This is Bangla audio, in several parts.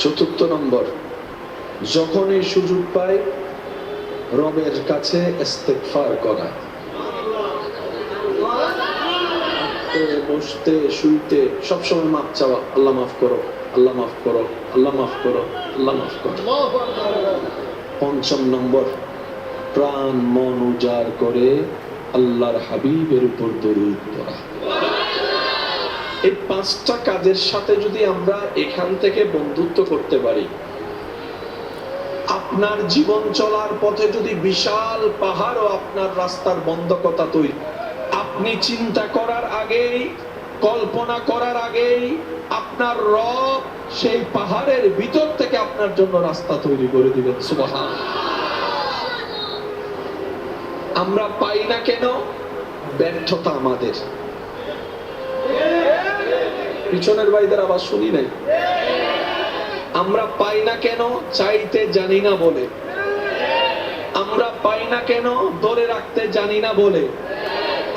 চতুর্থ নম্বর, যখনই সুযোগ পায় রবের কাছে ইস্তেগফার করা। বসতে শুইতে সবসময় মাফ চাওয়া, আল্লাহ মাফ করো, আল্লাহ মাফ করো, আল্লাহ মাফ করো, আল্লাহ মাফ করো। পঞ্চম নম্বর, প্রাণ মন উজাড় করে আল্লাহর হাবিবের উপর দরুদ পড়া। এই পাঁচটা কাজের সাথে যদি আমরা এখান থেকে বন্ধুত্ব করতে পারি, আপনার জীবন চলার পথে যদি বিশাল পাহাড় ও আপনার রাস্তার বন্ধকতা তৈরি, আপনি চিন্তা করার আগেই, কল্পনা করার আগেই আপনার রব সেই পাহাড়ের ভিতর থেকে আপনার জন্য রাস্তা তৈরি করে দিবেন। সুবহানাল্লাহ। আমরা পাই না কেন? ব্যর্থতা আমাদের। পিছনের ভাইদের আবার শুনি নাই। আমরা পাই না কেন? চাইতে জানি না বলে। আমরা পাই না কেন? ধরে রাখতে জানি না বলে।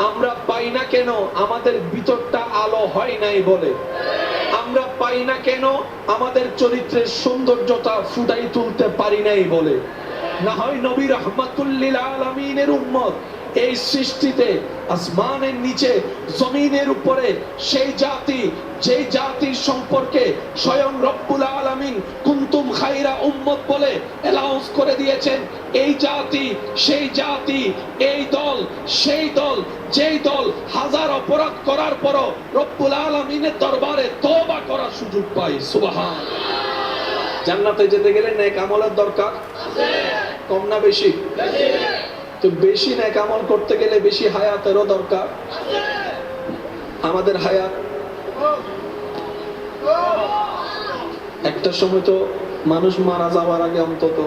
আমরা পাই না কেন? আমাদের ভিতরটা আলো হয় নাই বলে। আমরা পাই না কেন? আমাদের চরিত্রের সৌন্দর্যতা ফুটাই তুলতে পারি নাই বলে। না হয় নবী রাহমাতুল লিল আলামিনের উম্মত, এই সৃষ্টিতে আসমানের নিচে জমিনের উপরে সেই জাতি, যেই জাতির সম্পর্কে স্বয়ং রব্বুল আলামিন কুনতুম খায়রা উম্মত বলে অ্যানাউন্স করে দিয়েছেন, এই জাতি, সেই জাতি, এই দল, সেই দল, যেই দল হাজার অপরাধ করার পরও রব্বুল আলামিনের দরবারে তওবা করার সুযোগ পায়। সুবহানাল্লাহ। জান্নাতে যেতে গেলে নেক আমলের দরকার আছে, কম না বেশি? তো বেশি নেক আমল করতে গেলে বেশি হায়াতেরও দরকার আছে। আমাদের হায়াত, একটা সময় তো মানুষ মারা যাওয়ার আগে অন্তত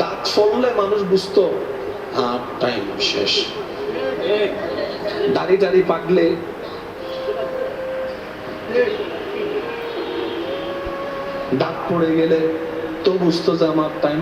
দাঁত ফললে মানুষ বুঝতো আর টাইম শেষ। দাড়ি টাড়ি পাকলে দাঁত পড়ে গেলে তো বুঝতো যে আমার টাইম